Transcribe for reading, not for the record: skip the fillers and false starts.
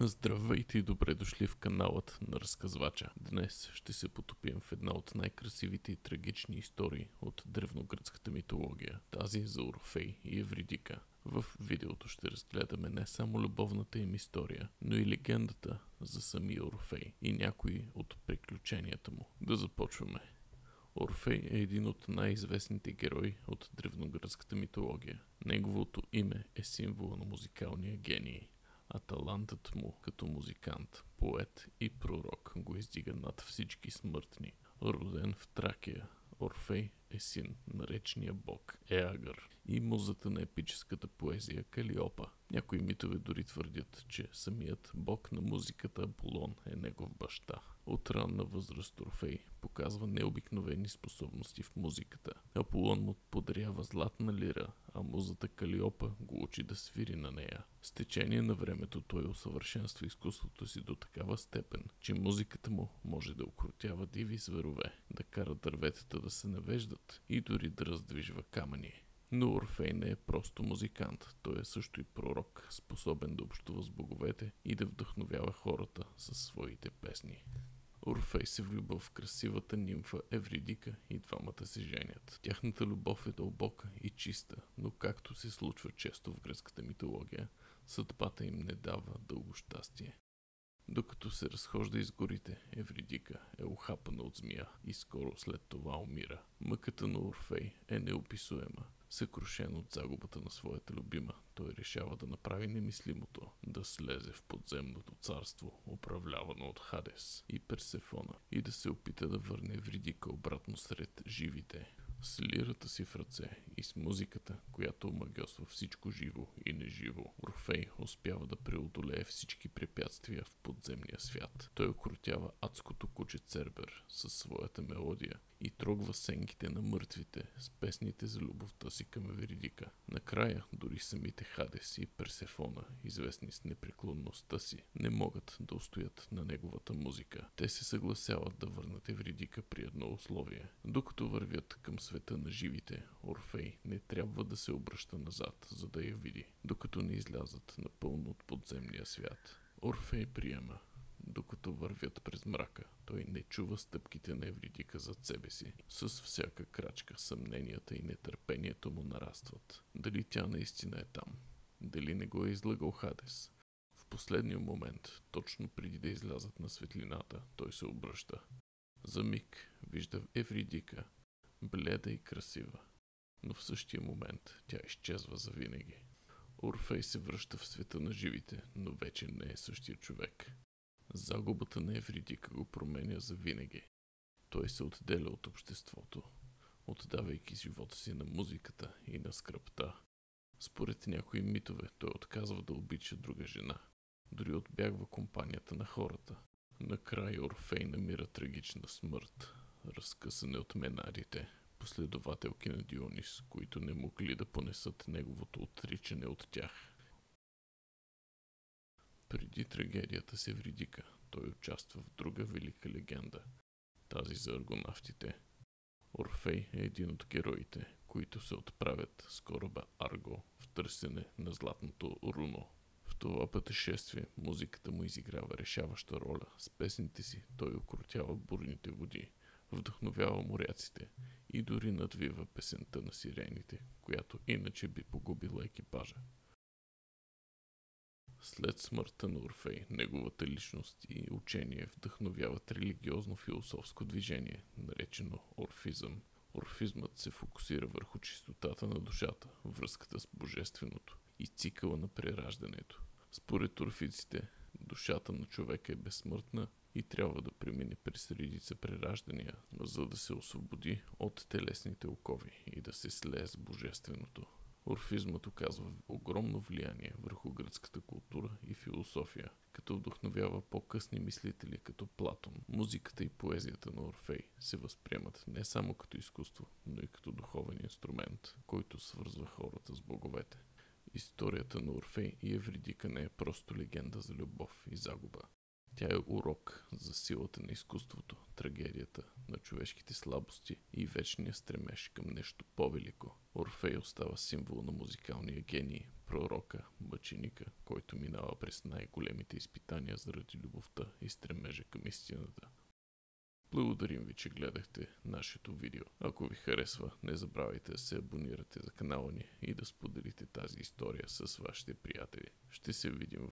Здравейте и добре дошли в каналът на Разказвача. Днес ще се потопим в една от най-красивите и трагични истории от древногръцката митология, тази за Орфей и Евридика. В видеото ще разгледаме не само любовната им история, но и легендата за самия Орфей и някои от приключенията му. Да започваме. Орфей е един от най-известните герои от древногръцката митология. Неговото име е символ на музикалния гений, а талантът му като музикант, поет и пророк го издига над всички смъртни. Роден в Тракия, Орфей е син на речния бог Еагър и музата на епическата поезия Калиопа. Някои митове дори твърдят, че самият бог на музиката Аполон е негов баща. От ранна възраст Орфей показва необикновени способности в музиката. Аполон му подарява златна лира, а музата Калиопа го учи да свири на нея. С течение на времето той усъвършенства изкуството си до такава степен, че музиката му може да укротява диви зверове, да кара дърветата да се навеждат и дори да раздвижва камъни. Но Орфей не е просто музикант, той е също и пророк, способен да общува с боговете и да вдъхновява хората със своите песни. Орфей се влюбва в красивата нимфа Евридика и двамата се женят. Тяхната любов е дълбока и чиста, но както се случва често в гръцката митология, съдбата им не дава дълго щастие. Докато се разхожда из горите, Евридика е ухапана от змия и скоро след това умира. Мъката на Орфей е неописуема. Съкрушен от загубата на своята любима, той решава да направи немислимото, да слезе в подземното царство, управлявано от Хадес и Персефона, и да се опита да върне Евридика обратно сред живите. С лирата си в ръце и с музиката, която омагьосва всичко живо и неживо, Орфей успява да преодолее всички препятствия в подземния свят. Той окротява адското куче Цербер със своята мелодия и трогва сенките на мъртвите с песните за любовта си към Евридика. Накрая дори самите Хадес и Персефона, известни с непреклонността си, не могат да устоят на неговата музика. Те се съгласяват да върнат Евридика при едно условие. Докато вървят към света на живите, Орфей не трябва да се обръща назад, за да я види, докато не излязат напълно от подземния свят. Орфей приема. Докато вървят през мрака, той не чува стъпките на Евридика зад себе си. С всяка крачка съмненията и нетърпението му нарастват. Дали тя наистина е там? Дали не го е излъгал Хадес? В последния момент, точно преди да излязат на светлината, той се обръща. За миг вижда Евридика, бледа и красива, но в същия момент тя изчезва завинаги. Орфей се връща в света на живите, но вече не е същия човек. Загубата на Евридика го променя завинаги. Той се отделя от обществото, отдавайки живота си на музиката и на скръбта. Според някои митове той отказва да обича друга жена. Дори отбягва компанията на хората. Накрая Орфей намира трагична смърт, разкъсане от менарите, последователки на Дионис, които не могли да понесат неговото отричане от тях. Преди трагедията с Евридика, той участва в друга велика легенда, тази за аргонавтите. Орфей е един от героите, които се отправят с кораба Арго в търсене на златното руно. В това пътешествие музиката му изиграва решаваща роля. С песните си той укротява бурните води, вдъхновява моряците и дори надвива песента на сирените, която иначе би погубила екипажа. След смъртта на Орфей, неговата личност и учение вдъхновяват религиозно-философско движение, наречено орфизъм. Орфизмът се фокусира върху чистотата на душата, връзката с божественото и цикъла на прераждането. Според орфиците, душата на човека е безсмъртна и трябва да премине през редица прераждания, за да се освободи от телесните окови и да се слее с божественото. Орфизмът оказва огромно влияние върху гръцката култура и философия, като вдъхновява по-късни мислители като Платон. Музиката и поезията на Орфей се възприемат не само като изкуство, но и като духовен инструмент, който свързва хората с боговете. Историята на Орфей и Евридика не е просто легенда за любов и загуба. Тя е урок за силата на изкуството, трагедията на човешките слабости и вечния стремеж към нещо по-велико. Орфей остава символ на музикалния гений, пророка, мъченика, който минава през най-големите изпитания заради любовта и стремежа към истината. Благодарим ви, че гледахте нашето видео. Ако ви харесва, не забравяйте да се абонирате за канала ни и да споделите тази история с вашите приятели. Ще се видим